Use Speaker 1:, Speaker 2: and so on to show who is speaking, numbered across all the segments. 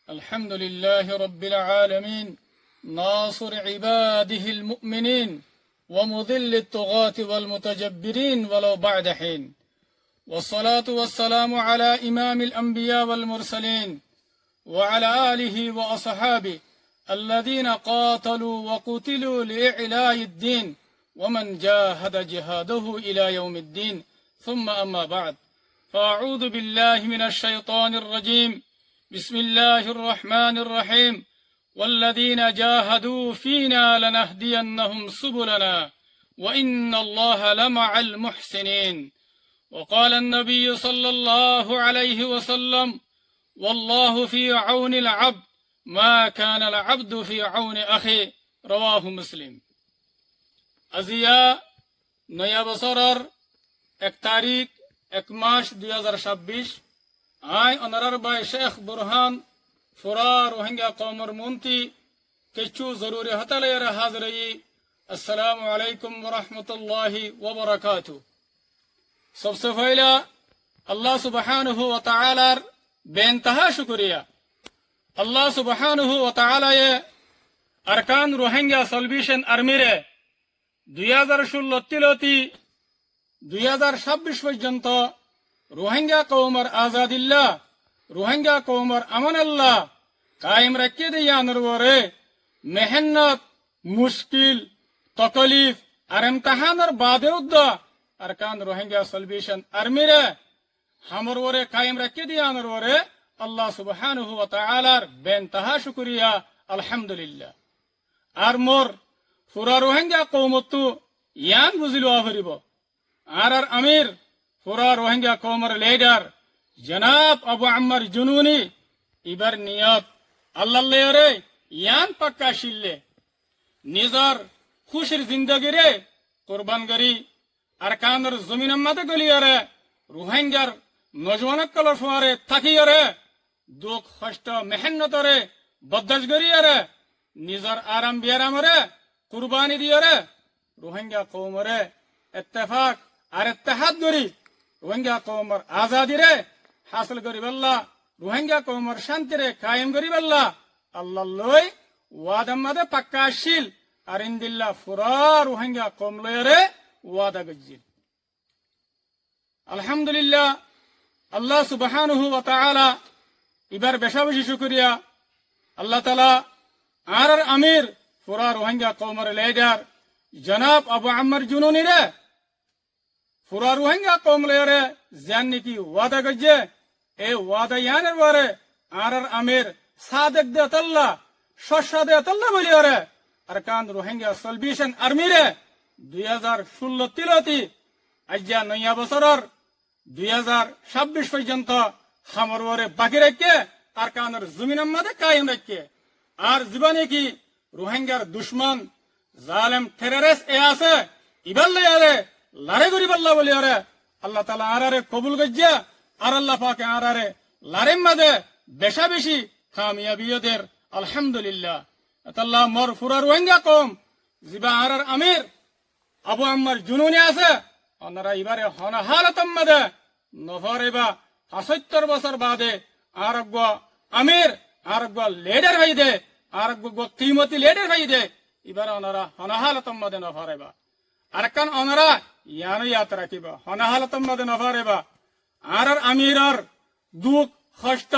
Speaker 1: الحمد لله رب العالمين ناصر عباده المؤمنين ومذل الطغاة والمتجبرين ولو بعد حين والصلاة والسلام على إمام الأنبياء والمرسلين وعلى آله وأصحابه الذين قاتلوا وقتلوا لإعلاء الدين ومن جاهد جهاده إلى يوم الدين ثم أما بعد فأعوذ بالله من الشيطان الرجيم بسم الله الرحمن الرحيم والذين جاهدوا فينا لنهدينهم سبلنا وإن الله لمع المحسنين وقال النبي صلى الله عليه وسلم والله في عون العبد ما كان العبد في عون أخي رواه مسلم أزياء نيا بصرر 1 তারিখ 1 মাস 2026 I অনারার by Sheikh Burhan ফুরা রোহিঙ্গা কওমর মুন্তি কিছু জরুরি হতালের হাজরই আসসালামু আলাইকুম ওয়া রাহমাতুল্লাহি ওয়া বারাকাতুহু सबसे पहला अल्लाह सुब्हानहु व तआलार बेइंतहा शुक्रिया अल्लाह सुब्हानहु व तआला ये अरकान रोहिंग्या सल्वेशन आर्मीरे 2016 तिलती 2026 পর্যন্ত রোহিঙ্গা কওমের আজাদিল্লাহ রোহিঙ্গা কওমের আমানাল্লাহ কায়েম রাখিয়ে দেয়ানোর পরে মেহনত মুশকিল তকলিফ আর ইমতিহানের বাদেও अरकान रोहिंग्या सल्वेशन आर्मीरे हमर वरे कायम रखे दियानर वरे अल्लाह सुब्हानहु व तआलार बेइंतहा शुक्रिया अल्हम्दुलिल्लाह आर मोर पुरा रोहिंग्या कौमतु यान बुझिलो आफरिब आर अमीर पुरा रोहिंग्या कौमर लीडर जनाब अबू अम्मर जुनूनी इबर नियत अल्लाह रे यान पक्का शिल्ले निजर खुशिर जिंदगी रे कुर्बान करी अरकानर जमीन मत गलियारे रोहिंग्यार नौजवान कलर फुआरे थाकियारे दुख कष्ट मेहनतरे बद्दाश गरियारे निजर आराम बियारामरे कुर्बानी दियारे रोहिंग्या कौमरे इत्तेफाक और इत्तेहाद गरी रोहिंग्या कौमर आजादी रे हासिल करी बल्ला रोहिंग्या कौमर शांति रे कायम करी बल्ला अल्लाह लोई वादम मदे पक्का शील और इंदिल्ला फुरा रोहिंग्या कौम लोयरे वादा गज्जिल अल्हम्दुलिल्लाह अल्लाह सुब्हानहु व तआला इबार बेशाबशी शुक्रिया अल्लाह ताला आर अमीर पुरा रोहिंग्या कौमर लीडर जनाब अबू अम्मर जुनूनी रे पुरा रोहिंग्या कौम लेरे जानने की वादा गज्जे ए वादा यानर बारे आर अमीर सादक दे तल्ला शशा दे तल्ला बोलियारे अरकान रोहिंग्या सल्वेशन आर्मी रे 2016 तिलती আজ্জা নয়া বছরের 2026 পর্যন্ত হামর ওরে বাকি রেখে আর কানের জমিনের মধ্যে কায়েম রেখে আর জীবনে কি রোহিঙ্গার দুশমন জালেম টেররিস্ট এ আছে ইবাল্লে আরে লারে গরি বল্লা বলি আরে আল্লাহ তাআলা আরারে কবুল গজ্জা আর আল্লাহ পাকে আরারে লারের মধ্যে বেশা বেশি কামিয়াবিয়দের আলহামদুলিল্লাহ আল্লাহ মোর ফুরা রোহিঙ্গা কম জিবা আরার আমির अबू अम्मर जुनूनी আছে ওনারা এবারে হনহালতম মধ্যে নফরেবা 75 বছর বাদে আরগ আমির আরগ লিডার হইদে আরগ কিমতি লিডার হইদে এবারে ওনারা হনহালতম মধ্যে নফরেবা আরকান ওনারা ইয়ানো যাত্রা কিবা হনহালতম মধ্যে নফরেবা আর আমিরর দুঃখ কষ্ট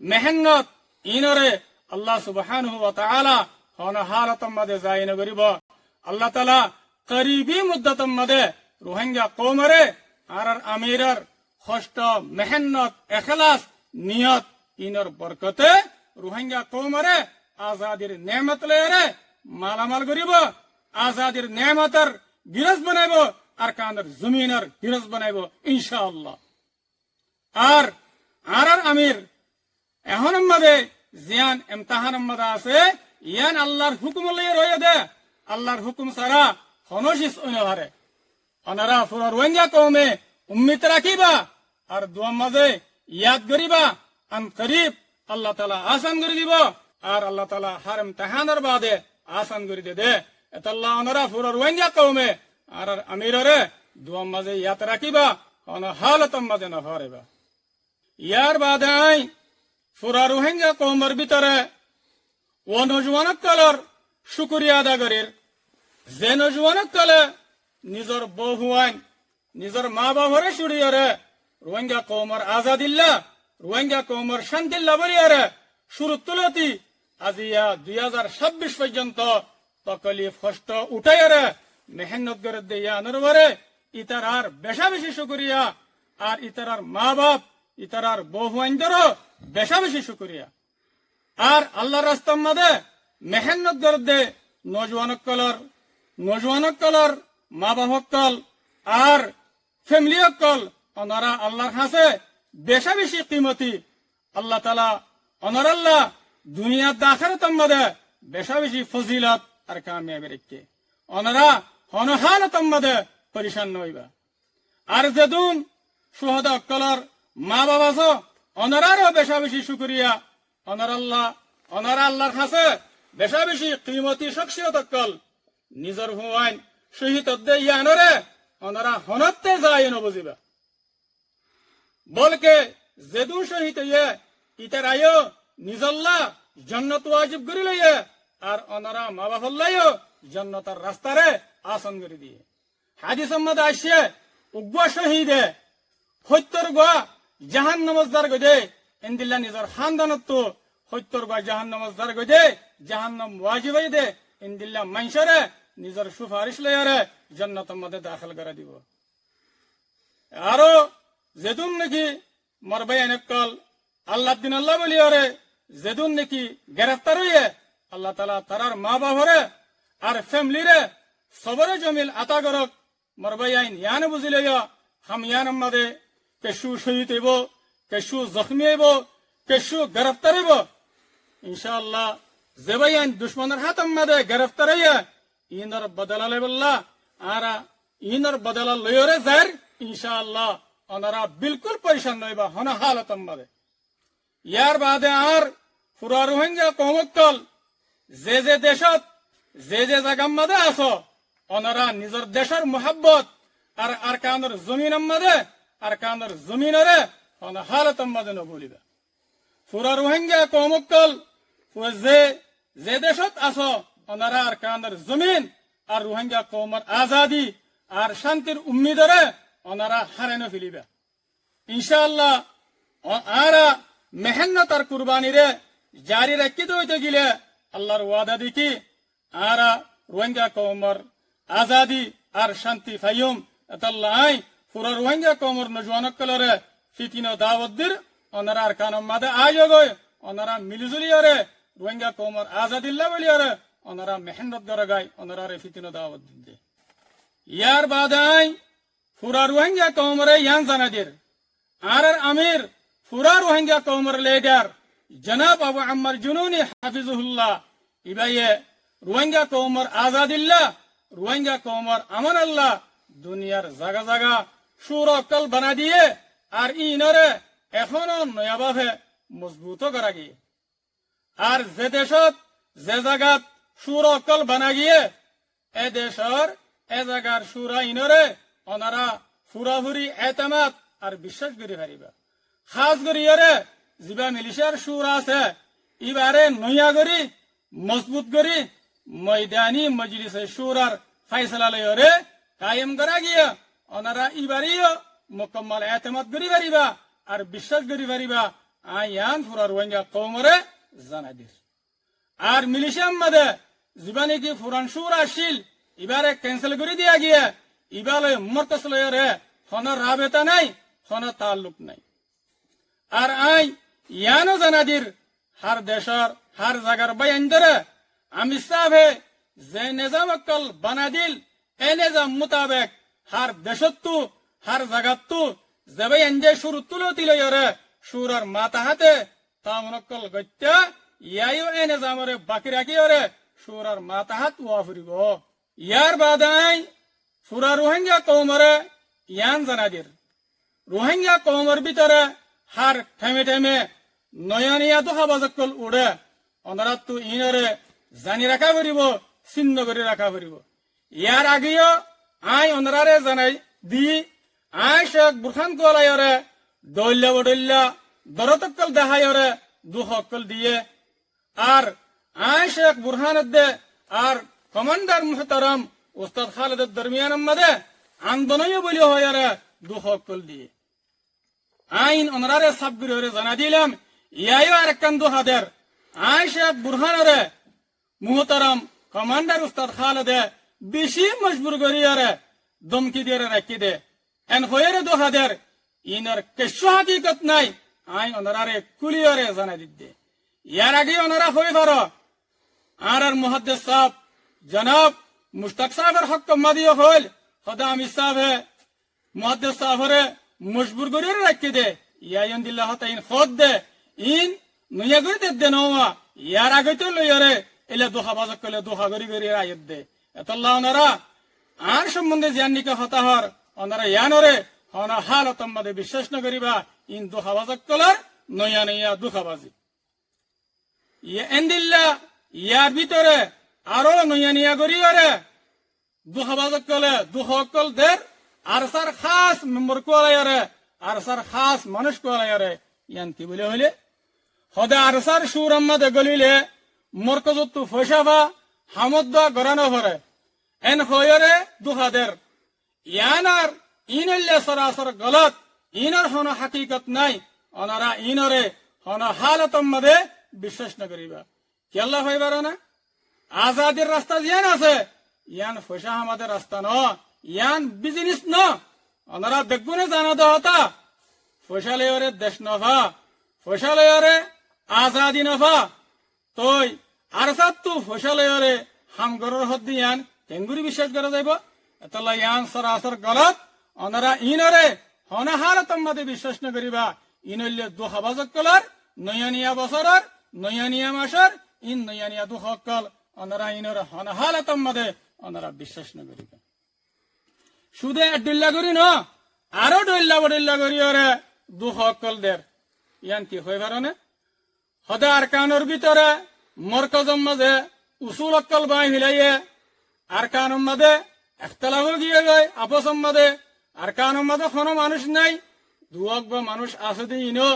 Speaker 1: মেহনত ইনরে আল্লাহ সুবহানাহু ওয়া তাআলা হনহালতম মধ্যে যায়না করিব আল্লাহ তাআলা करीबी मुद्दत मदे रोहिंग्या कौमरे आर अमीरर कष्ट मेहनत एखलास नियत इनर बरकते रोहिंग्या कौमरे आजादीर नेमत लेरे मालामाल करिब आजादीर नेमतर गिरस बनाइब आर कानर जमीनर गिरस बनाइब इंशाअल्लाह आर अमीर एहन मदे जियान इम्तिहान मदे आछे यान अल्लाहर हुकुम लये रये दे अल्लाहर हुकुम सारा हनोशिस उन्हारे अनारा पुरा रोहिंग्या कौमे उम्मीद राखिबा और दुआ मजे याद करिबा अन करीब अल्लाह ताला आसान कर दिब और अल्लाह ताला हर इम्तिहानर बादे आसान कर दे एतल्ला अनारा पुरा रोहिंग्या कौमे और अमीररे दुआ मजे याद राखिबा अन हालतम मजे नफारेबा यार बादे ফুরা রোহিঙ্গা কৌমের ভিতরে ও নজওয়ানকলর শুকরিয়া আদা করির যে নজওয়ানকলে নিজর বউ হুয়াইন নিজর মা বাবরে সুড়িয়রে রোহিঙ্গা কৌমর আজাদিল্লা রোহিঙ্গা কৌমর শান্তিল্লা বলিয়ারে শুরু তুলতি আজিয়া 2026 পর্যন্ত তকলিফ কষ্ট উঠাইয়ারে মেহনত করে দিয়া নরবরে ইতারার বেশা বেশি শুকরিয়া আর ইতারার মা বাপ ইতারার বউ হুয়াইনদেরও বেশা বেশি শুকরিয়া আর আল্লাহর রাস্তার মাঝে মেহনত করে দে নজওয়ানকলর মা বাপকল আর ফ্যামিলি অকল ওনারা আল্লাহর কাছে বেশা বেশি কিমতি আল্লাহ তালা অনর আল্লাহ দুনিয়া দাখারতম মাঝে বেশা বেশি ফজিলত আর কামিয়াবি রেখে ওনারা হনহালতম মাঝে পরিশান হইবা আর যেদুন সুহদ অকলর মা বাবা ওনারারও বেশা বেশি শুকরিয়া অনারা আল্লাহর কাছে বেশা বেশি কিমতি শখসিয়ত অকল নিজর হুয়াইন শহীদ ইয়ানরে ওনারা হনতে যায় নবজিবা বলকে যেদুন শহীদ ইয়ে ইতার আয়ো নিজল্লা জন্নত ওয়াজিব করি লইয়ে আর ওনারা মা বাপল্লাইও জন্নতার রাস্তারে আসন করে দিয়ে হাদিস মধ্যে আসছে উগ্র শহীদে সত্যর গোয়া জাহান নমজদার গদে এন্দিল্লা নিজর খানদানত সত্যর গোয়া জাহান নমজদার গদে জাহান্নাম ওয়াজিব দে এন্দিল্লা মাইশরে নিজর সুপারিশ লইয়ারে জন্নতের মধ্যে দাখিল করে দিব আরো যেদুন নাকি মরবাই এনেকল আল্লাহ দিন আল্লাহ বলিয়ারে যেদুন নাকি গ্রেফতার হইয়ে আল্লাহ তালা তারার মা বাবরে আর ফ্যামিলিরে সবরে জমিল আতা করক মরবাই আইন ইয়ান বুঝি লইয়া হাম ইয়ান মাদে কেশু শহীদ হইব কেশু জখমি হইব কেশু গ্রেফতার হইব ইনশাআল্লাহ যেবাই আইন দুশ্মনের হাত মাদে গ্রেফতার হইয়া ইনর বদলা লেবল্লা আর ইনর বদলা লইরে যার ইনশাআল্লাহ ওনারা বিলকুল পরিশান নইবা হন হালত মাদে ইয়ার বাদে আর পুরা রোহিঙ্গা কৌমকল যে দেশত যে জায়গার মাদে আছো ওনারা নিজের দেশের মোহাব্বত আর আরকানের জমিন মাদে আরকানের জমিনরে হন হালত মাদে নবলিবা পুরা রোহিঙ্গা কৌমকল যে দেশত আছো ওনারা আরকানের জমিন আর রোহিঙ্গা কৌমের আজাদি আর শান্তির উম্মিদরে ওনারা হারানো ফেলিবা ইনশাআল্লাহ আরা মেহনত আর কুরবানিরে জারি রাখিতে হইতে গিলে আল্লাহর ওয়াদা দেখি আরা রোহিঙ্গা কৌমের আজাদি আর শান্তি ফাইম এতাল্লাই পুরা রোহিঙ্গা কৌমের নজওয়ানকলরে ফিতিনো দাওয়াতদের ওনারা আরকানের মাদে আয়োগয় ওনারা মিলিজুলিয়ারে রোহিঙ্গা কৌমের আজাদিল্লা বলিয়ারে ওনারা মেহনত করে গায় ওনারা ফিতিনো দাওয়াত দিতে ইয়ার বাদাই পুরা রোহিঙ্গা কৌমরে ইয়ান জানাদির আর আমির পুরা রোহিঙ্গা কৌমর লিডার জনাব আবু আম্মার জুনুনি হাফিজুল্লাহ ইবাইয়ে রোহিঙ্গা কৌমর আজাদিল্লা রোহিঙ্গা কৌমর আমান আল্লাহ দুনিয়ার জাগা জাগা সুর অকল বানা দিয়ে আর ইনরে এখনো নয়াভাবে মজবুত করা গিয়ে আর যে দেশত যে জাগাত সুর অকল বানা গিয়ে এ দেশর এ জাগার সুরা ইনরে ওনারা ফুরাফুরি এতেমাত আর বিশ্বাস করি পারিবা খাস করি যিবা মিলিশিয়ার সুর আছে ইবারে নইয়া করি মজবুত করি ময়দানি মজলিসে সুরার ফাইসলা লয়রে কায়েম করা গিয়া ওনারা ইবারিও মুকম্মল এতেমাত করি পারিবা আর বিশ্বাস করি পারিবা আয়ান ফুরা রোহিঙ্গা কৌমরে জানাদির আর মিলিশিয়ার মধ্যে যিবা নাকি ফুরান সুর আসিল ইবারে ক্যান্সেল করে দিয়া গিয়ে ইবালে মরতস লয়রে কোনো রাবেতা নাই কোনো তাল্লুক নাই আর ইয়ানো জানাদির হার দেশর হার জাগার বায়ান ধরে আমি সাহে যে নিজাম অকল বানা দিল এ নিজাম মোতাবেক হার দেশত্তু হার জাগাত্তু যে বায়ান যে শুরু তুলতি লয়রে সুরার মাথা হাতে তামনকল গত্যা ইয়াইও এ নিজামরে বাকি রাখিয়রে সুরার মাথা হাত ওয়া ফুরিব ইয়ার বাদাই পুরা রোহিঙ্গা কৌমরে ইয়ান জানাদির রোহিঙ্গা কৌমর ভিতরে হার ঠেমে ঠেমে নয়নিয়া দোহাবাজকল উড়ে অনারাত্তু ইনরে জানি রাখা ফুরিব চিহ্ন করে রাখা ফুরিব ইয়ার আগেও অনারারে জানাই দি শেখ বুরখান কোলাইরে দৈল্য বডল্য দরতকল দেহায়রে দুহকল দিয়ে আর আয় শেখ বুরহানুদ্দে আর কমান্ডার মুহতারাম উস্তাদ খালেদের দরমিয়ান আমাদে আন্দোলনীয় বলি হয় দুহকল দিয়ে আইন অনারে সাবগুরি হরে জানা দিলাম ইয়াইও আর একখান দুহাদের আয় শেখ বুরহানরে মুহতারাম কমান্ডার উস্তাদ খালেদে বেশি মজবুর করিয়ারে দমকি দিয়ে রাখি দে এন হয়ে দুহাদের ইনার কেশ হাকিকত নাই আই ওনারে কুলিয়রে জানা দিতে ইয়ার আগে ওনারা হয়ে পারো আর মুহাদ্দিস সাহেব জনাব মুশতাক সাহেবের হক মাদিও হল খোদা আমির সাহেব মুহাদ্দিস সাহেবরে মজবুর করে রাখি দে ইয়ায়ন দিল্লাহ তাইন খোদ দে ইন নয়া করে দে নওয়া ইয়ার আগে তো লইয়ারে এলে দুহা বাজক কলে দুহা গরি গরি আয়াত দে এতল্লাহ ওনারা আর সম্বন্ধে জানিকা হতাহর ওনারা ইয়ানরে হনা হালত আমাদের বিশ্বাস না করিবা ইন দুহা বাজক কলার নয়া নয়া দুহা বাজি এন্দিল্লা ইয়ার ভিতরে আরো নয়া নিয়া গরিয়রে দুহা বাজক কলে দুহকল দের আর সার খাস মেম্বার কোয়ালায়ারে আর সার খাস মানুষ কোয়ালায়ারে ইয়ান কি বলে হইলে হদা আর সার সুর আমাদের গলিলে মরকজত্তু ফৈসাফা হামদ্দা গরানো ভরে এন হয়রে দুহাদের ইয়ানার ইনল্লে সরাসর গলত ইনর হন হাকিকত নাই অনারা ইনরে হন হালত মধ্যে বিশ্বাস না করিবা কি আল্লাহ হইবার না আজাদির রাস্তা জিয়ান আছে ইয়ান ফৈসা আমাদের রাস্তা ন ইয়ান বিজনেস ন ওনারা বেগুনে জানা দহতা ফৈসালয়রে দেশ নফা ফৈসালয়রে আজাদি নফা তই আর সাতু ফৈসালয়রে হামগরর হদ্দি ইয়ান কেঙ্গুরি বিশ্বাস করা যাইব এতলা ইয়ান সরাসর গলত ওনারা ইনরে হনা হালত মধ্যে বিশ্বাস না করিবা ইনল্লে দুহা বাজক কলার নয়ানিয়া বছরের নয়ানিয়া মাসের ইন নয়ানিয়া দুহকল ওনারা ইনরে হনা হালত মধ্যে ওনারা বিশ্বাস না করিবা শুধু ডুল্লা করি ন আরো ডুল্লা করি ওরে দুহকল দের ইয়ান কি হয়ে পারে হদা আর কানোর ভিতরে মরকজম মাঝে উসুল অক্কল বাই হিলাইয়ে আর কানোর মাঝে একতলাভ গিয়ে যায় আপসম মাঝে আর কানোর মাঝে কোনো মানুষ নাই দুহক বা মানুষ আছে দে ইনো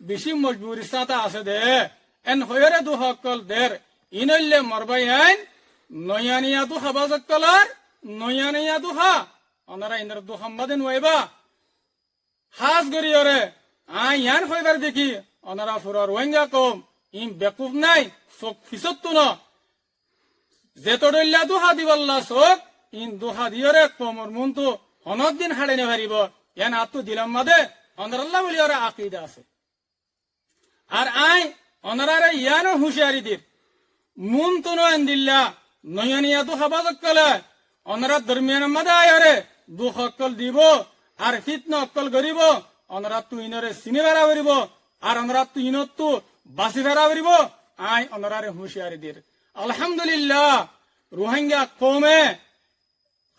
Speaker 1: বেশি মজবুরি সাথে আছে দে এন হয়ে দুহকল দের ইনল্লে মরবাই আইন নয়ানিয়া দুহা বাজকলার নয়ানিয়া দুহা ওনারা ইন্দ্র দুহাম্মাদে নইবা হাস গরিয়রে আই ইয়ান হইবার দেখি ওনারা ফুরা রোহিঙ্গা কম ইম বেকুফ নাই চোখ ফিসত্তু ন যেতডল্লা দুহা দিবল্লা চোখ ইন দুহা দিয়রে কমর মনতো হনক দিন হাড়ে নে পারিব ইয়ান আত্মু দিলাম মাদে অনারাল্লাহ বলি ওরা আকিদা আছে আর আই অনারারে ইয়ানো হুঁশিয়ারি দির মুন তো নয়ন দিল্লা নয়নিয়া দুহা বাজক কলে অনারা দরমিয়ান মাদে আয়ারে দুঃখ অক্কল দিব আর ফিতন অক্কল করিব অনারা তু ইনরে চিনি বেড়া করিব আর অনারা তু ইনত তু বাসি বেড়া করিব আই অনারারে হুঁশিয়ারি দির আলহামদুলিল্লাহ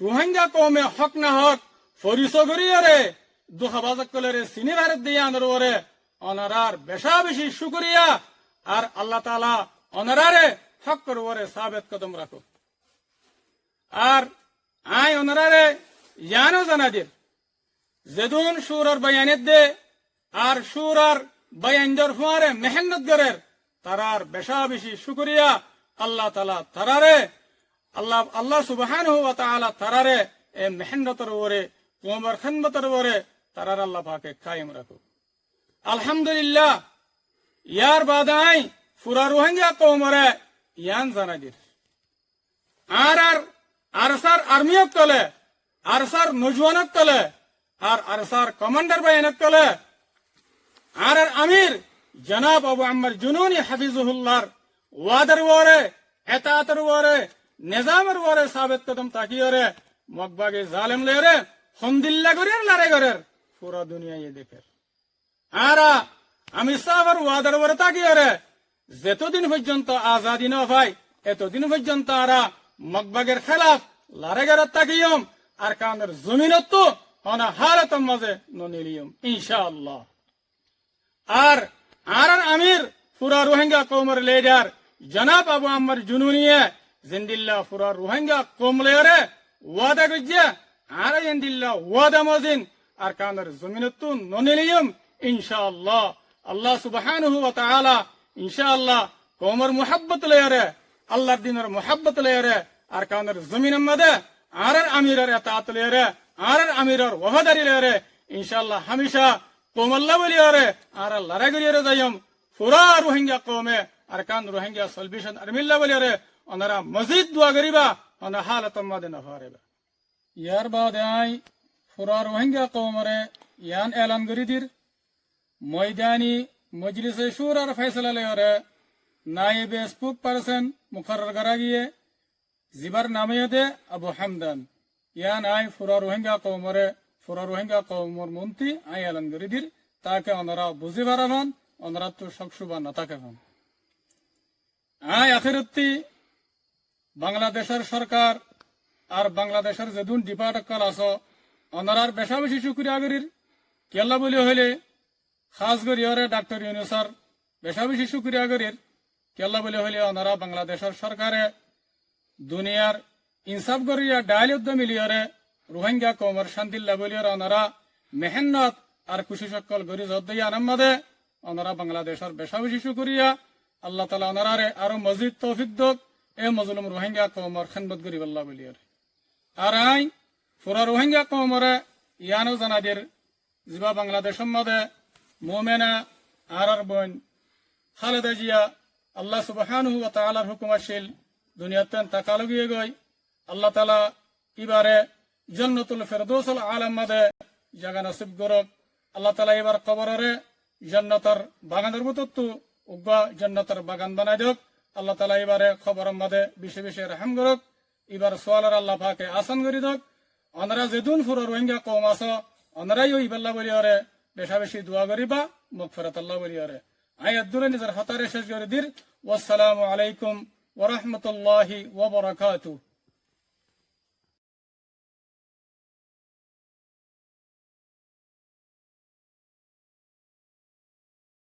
Speaker 1: রোহিঙ্গা কমে হক না হক ফরিস করিয়ারে দুহা বাজক কলেরে চিনি ভারত দিয়ে আনরে অনারার বেশা বেশি শুকরিয়া আর আল্লাহ তাআলা অনারারে হক করবরে সাবেত কদম রাখো আর আই অনারারে ইয়ানো জানা দির যেদুন সুরার বয়ানের দে আর সুরার বয়ানদর ফুয়ারে মেহনত গরের তারার বেশা বেশি শুকরিয়া আল্লাহ তাআলা তারারে আল্লাহ সুবহানাহু ওয়া তাআলা তারারে এ মেহনতর ওরে কোমর খানবতর ওরে তারার আল্লাহ পাকে কায়েম রাখো আলহামদুলিল্লাহ ইয়ার বাদাই ফুরা রোহিঙ্গা কওমরে ইয়ান জানা দির আর আরসার আর্মিয়ক কলে আরসার নজওয়ানক কলে আর আরসার কমান্ডার বাহিনীক কলে আর আমির জনাব আবু আম্মার জুনুনি হাফিজুহুল্লাহর ওয়াদার ওরে এতাতের ওরে নিজামের ওরে সাবেত কদম তাকিয়রে মকবাগে জালেম লেরে হন্দিল্লা করির লারে করের পুরো দুনিয়া দেখের আর আমি সাহাবার ওয়াদার ওরে তাকিয়রে যতদিন পর্যন্ত আজাদি না ভাই এতদিন পর্যন্ত আরা মকবাগের খেলাফ লারে গেরাত তাকিয়ম আর কানের জমিনত তো হনা হালাতম মাঝে ননিলিয়ম ইনশাআল্লাহ আর আমির পুরা রোহিঙ্গা কওমের লিডার জনাব আবু আম্মার জুনুনিয়ে জিন্দিল্লা পুরা রোহিঙ্গা কওম লেরে ওয়াদা গজ্জে আর জিন্দিল্লা ওয়াদা মজিন আর কানের জমিনত তো ননিলিয়ম ইনশাআল্লাহ আল্লাহ সুবহানাহু ওয়া তাআলা ইনশাআল্লাহ কওমর মুহাব্বত লয়ারে আল্লাহর দিনের মুহাব্বত লয়ারে আর কাউনের জমিনের মধ্যে আর আমিরের এতাত লয়ারে আর আমিরের ওয়াফাদারি লয়ারে ইনশাআল্লাহ হামেশা কওমল্লা বলিয়ারে আর লড়াগরিয়ারে যাইম পুরা রোহিঙ্গা কওমে আর কান রোহিঙ্গা সলভেশন আর্মিল্লা বলিয়ারে ওনারা মসজিদ দোয়া করিবা ওনা হালত মাদে না ফারেবা ইয়ার বাদে আই পুরা রোহিঙ্গা কওমরে ইয়ান এলান করি দির ময়দানি মজলিসে শুরার ফয়সালা লয়ারে নায়েবে স্পোক পারসন মুকরর করা গিয়ে জিবার নামে দে আবু হামদান ইয়ান আই পুরা রোহিঙ্গা কওমর মন্ত্রী আই এলান করি দির তাকে ওনারা বুঝি পারাবান ওনারা তো সকসুবা না থাকে আই আখিরতি বাংলাদেশের সরকার আর বাংলাদেশের যেদুন ডিপার্টমেন্ট আছে ওনারার বেশা বেশি শুক্রিয়া করির কেল্লা বলি হইলে খাস করিয়ারে ডাক্তার ইউনুসর বেশা বেশি শুক্রিয়া করির কেল্লা বলি হইলে ওনারা বাংলাদেশের সরকারে দুনিয়ার ইনসাফ করিয়া ডাইল উদ্যম মিলিয়রে রোহিঙ্গা কওমর শান্তিল্লা বলিয়র ওনারা মেহনত আর খুশি সকল গরি জদ্দইয়া নাম্মাদে ওনারা বাংলাদেশের বেশা বেশি শুক্রিয়া আল্লাহ তালা ওনারারে আরো মসজিদ তৌফিক দোক এ মজলুম রোহিঙ্গা কওমর খেদমত করি আল্লাহ বলিয়র আর আই পুরা রোহিঙ্গা কওমরে ইয়ানো জানাদের জিবা বাংলাদেশের মধ্যে মোমেনা আর বোন খালেদা জিয়া আল্লাহ সুবহানাহু ওয়া তাআলার হুকুম আসিল দুনিয়াতে তাকালো গিয়ে গই আল্লাহ তাআলা ইবারে জান্নাতুল ফিরদৌসুল আলাম মধ্যে জায়গা নসিব করক আল্লাহ তাআলা এবার কবরে জান্নাতের বাগানের মতো তো উগা জান্নাতের বাগান বানাই দেক আল্লাহ তাআলা এবারে খবরের মধ্যে বেশি বেশি রহম করক এবার সোয়ালের আল্লাহ পাকে আসান করি দেক ওনারা যেদুন পুরো রোহিঙ্গা কওম আছে ওনারাই ইবাল্লাহ বলিয়ারে বেশা বেশি দোয়া করিবা মাগফিরাত আল্লাহ বলিয়ারে আয়াত দুলে নিজের হতারে শেষ করে দির ওয়াসসালামু আলাইকুম ওয়া রাহমাতুল্লাহি ওয়া বারাকাতুহু।